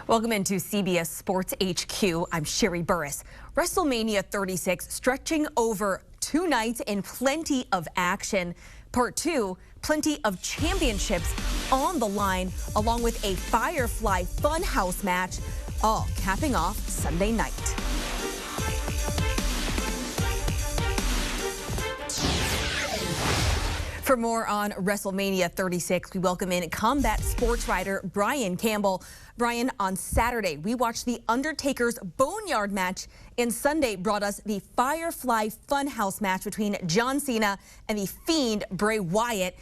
Welcome into CBS Sports HQ. I'm Sherry Burris. WrestleMania 36 stretching over 2 nights and plenty of action. Part 2, plenty of championships on the line, along with a Firefly Funhouse match, all capping off Sunday night. For more on WrestleMania 36, we welcome in combat sports writer Brian Campbell. Brian, on Saturday, we watched The Undertaker's Boneyard match, and Sunday brought us the Firefly Funhouse match between John Cena and the Fiend Bray Wyatt.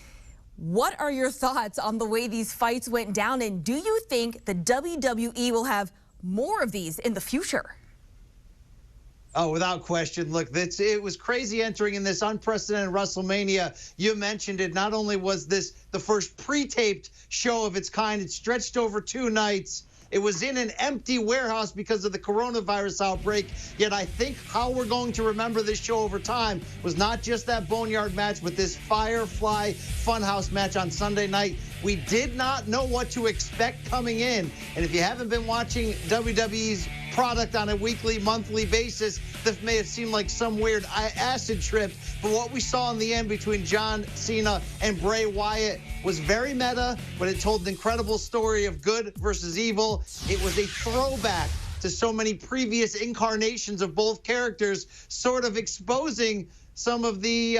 What are your thoughts on the way these fights went down, and do you think the WWE will have more of these in the future? Oh, without question. Look, it was crazy entering in this unprecedented WrestleMania. You mentioned it. Not only was this the first pre-taped show of its kind, it stretched over 2 nights. It was in an empty warehouse because of the coronavirus outbreak. Yet I think how we're going to remember this show over time was not just that Boneyard match, but this Firefly Funhouse match on Sunday night. We did not know what to expect coming in. And if you haven't been watching WWE's product on a weekly, monthly basis, this may have seemed like some weird acid trip, but what we saw in the end between John Cena and Bray Wyatt was very meta, but it told an incredible story of good versus evil. It was a throwback to so many previous incarnations of both characters, sort of exposing some of the,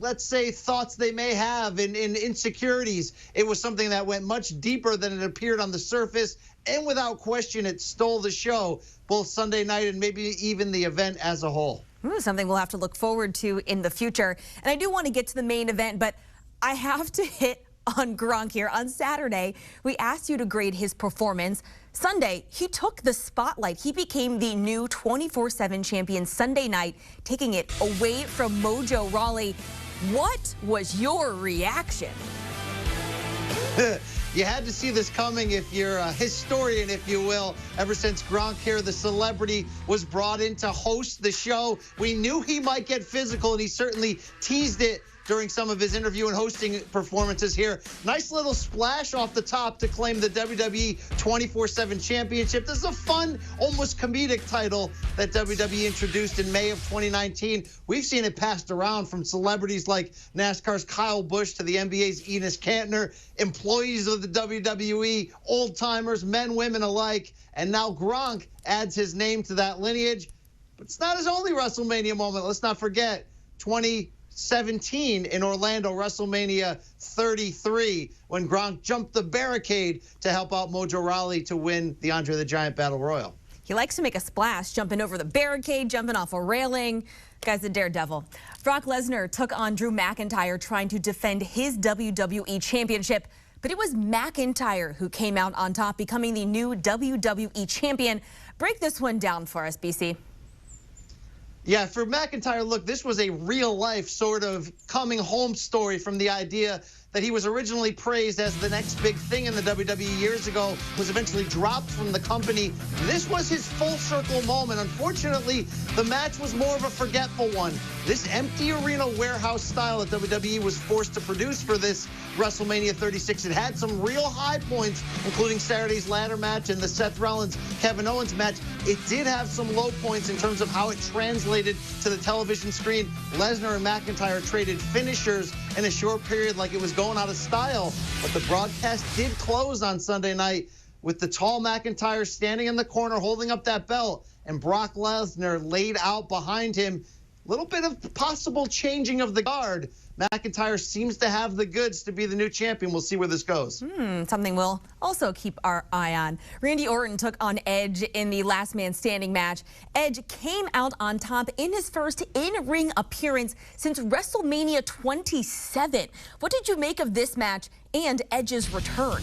let's say, thoughts they may have in insecurities. It was something that went much deeper than it appeared on the surface, and without question, it stole the show, both Sunday night and maybe even the event as a whole. Something we'll have to look forward to in the future. And I do want to get to the main event, but I have to hit on Gronk here. On Saturday, we asked you to grade his performance. Sunday, he took the spotlight. He became the new 24/7 champion Sunday night, taking it away from Mojo Rawley. What was your reaction? You had to see this coming if you're a historian, if you will. Ever since Gronk here, the celebrity, was brought in to host the show, we knew he might get physical, and he certainly teased it during some of his interview and hosting performances here. Nice little splash off the top to claim the WWE 24/7 Championship. This is a fun, almost comedic title that WWE introduced in May of 2019. We've seen it passed around from celebrities like NASCAR's Kyle Busch to the NBA's Enes Kanter, employees of the WWE, old-timers, men, women alike. And now Gronk adds his name to that lineage. But it's not his only WrestleMania moment. Let's not forget 2017 in Orlando, WrestleMania 33, when Gronk jumped the barricade to help out Mojo Rawley to win the Andre the Giant Battle Royal. He likes to make a splash, jumping over the barricade, jumping off a railing. Guy's a daredevil. Brock Lesnar took on Drew McIntyre trying to defend his WWE Championship, but it was McIntyre who came out on top, becoming the new WWE Champion. Break this one down for us, BC. Yeah, for McIntyre, look, this was a real-life sort of coming home story from the idea that he was originally praised as the next big thing in the WWE years ago, was eventually dropped from the company. This was his full-circle moment. Unfortunately, the match was more of a forgetful one. This empty arena warehouse style that WWE was forced to produce for this WrestleMania 36, it had some real high points, including Saturday's ladder match and the Seth Rollins-Kevin Owens match. It did have some low points in terms of how it translated to the television screen. Lesnar and McIntyre traded finishers in a short period like it was going out of style, but the broadcast did close on Sunday night with the tall McIntyre standing in the corner holding up that belt, and Brock Lesnar laid out behind him. A little bit of possible changing of the guard. McIntyre seems to have the goods to be the new champion. We'll see where this goes. Something we'll also keep our eye on. Randy Orton took on Edge in the last man standing match. Edge came out on top in his first in-ring appearance since WrestleMania 27. What did you make of this match and Edge's return?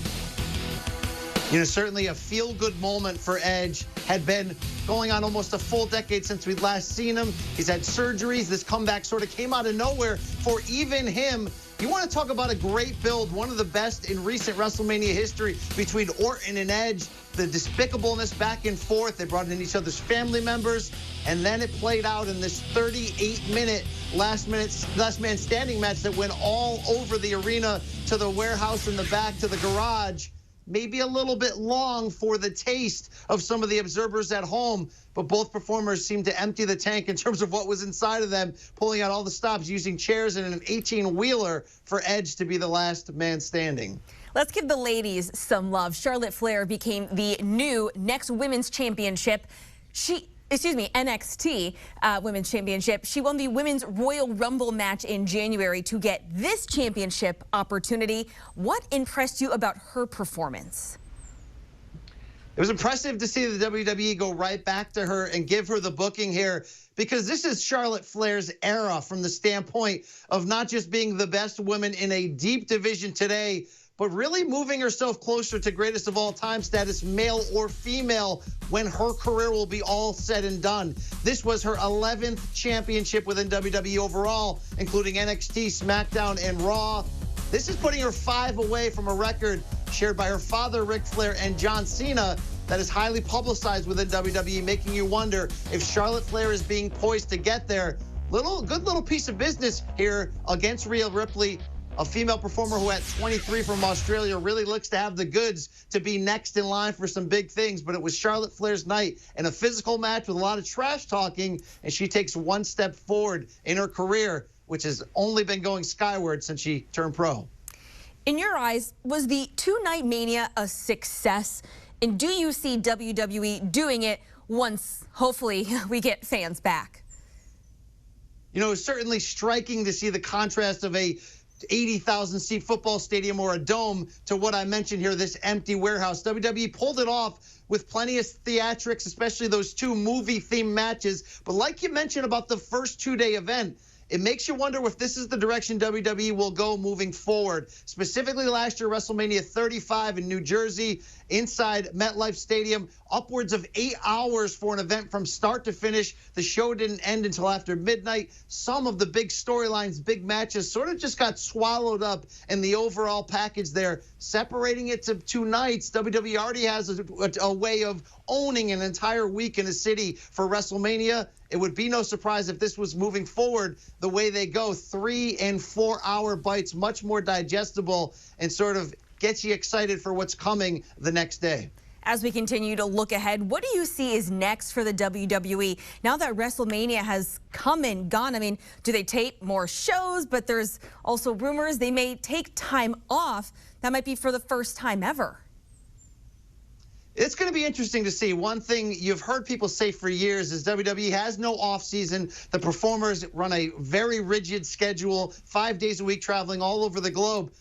You know, certainly a feel-good moment for Edge. Had been going on almost a full decade since we'd last seen him. He's had surgeries. This comeback sort of came out of nowhere for even him. You want to talk about a great build, one of the best in recent WrestleMania history between Orton and Edge. The despicableness back and forth. They brought in each other's family members, and then it played out in this 38-minute last man standing match that went all over the arena, to the warehouse in the back, to the garage. maybe a little bit long for the taste of some of the observers at home, but both performers seemed to empty the tank in terms of what was inside of them, pulling out all the stops, using chairs and an 18-wheeler for Edge to be the last man standing. Let's give the ladies some love. Charlotte Flair became the new next women's championship. NXT Women's Championship. She won the Women's Royal Rumble match in January to get this championship opportunity. What impressed you about her performance? It was impressive to see the WWE go right back to her and give her the booking here, because this is Charlotte Flair's era from the standpoint of not just being the best woman in a deep division today, but really moving herself closer to greatest of all time status, male or female, when her career will be all said and done. This was her 11th championship within WWE overall, including NXT, SmackDown, and Raw. This is putting her 5 away from a record shared by her father, Ric Flair, and John Cena, that is highly publicized within WWE, making you wonder if Charlotte Flair is being poised to get there. Good little piece of business here against Rhea Ripley, a female performer who at 23 from Australia really looks to have the goods to be next in line for some big things. But it was Charlotte Flair's night in a physical match with a lot of trash talking, and she takes one step forward in her career, which has only been going skyward since she turned pro. In your eyes, was the two-night Mania a success? And do you see WWE doing it once, hopefully, we get fans back? You know, it's certainly striking to see the contrast of a 80,000-seat football stadium or a dome to what I mentioned here, this empty warehouse. WWE pulled it off with plenty of theatrics, especially those 2 movie-themed matches. But like you mentioned about the first 2-day event, it makes you wonder if this is the direction WWE will go moving forward. Specifically last year, WrestleMania 35 in New Jersey, inside MetLife Stadium, upwards of 8 hours for an event from start to finish. The show didn't end until after midnight. Some of the big storylines, big matches sort of just got swallowed up in the overall package there. Separating it to 2 nights, WWE already has a way of owning an entire week in a city for WrestleMania. It would be no surprise if this was moving forward the way they go. 3- and 4-hour bites, much more digestible, and sort of gets you excited for what's coming the next day. As we continue to look ahead, what do you see is next for the WWE? Now that WrestleMania has come and gone, I mean, do they tape more shows? But there's also rumors they may take time off. That might be for the first time ever. It's going to be interesting to see. One thing you've heard people say for years is WWE has no offseason. The performers run a very rigid schedule, 5 days a week, traveling all over the globe.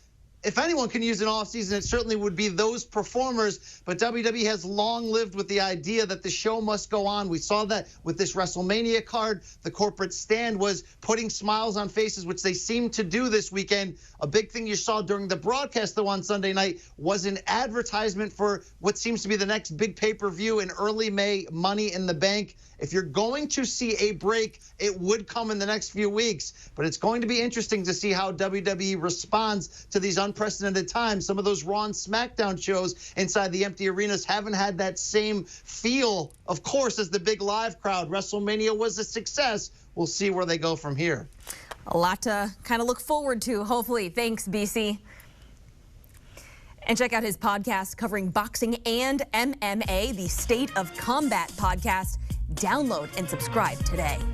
If anyone can use an offseason, it certainly would be those performers. But WWE has long lived with the idea that the show must go on. We saw that with this WrestleMania card. The corporate stand was putting smiles on faces, which they seemed to do this weekend. A big thing you saw during the broadcast, though, on Sunday night was an advertisement for what seems to be the next big pay-per-view in early May, Money in the Bank. If you're going to see a break, it would come in the next few weeks. But it's going to be interesting to see how WWE responds to these unprecedented times. Some of those Raw and SmackDown shows inside the empty arenas haven't had that same feel, of course, as the big live crowd. WrestleMania was a success. We'll see where they go from here. A lot to kind of look forward to, hopefully. Thanks, BC. And check out his podcast covering boxing and MMA, the State of Combat podcast. Download and subscribe today.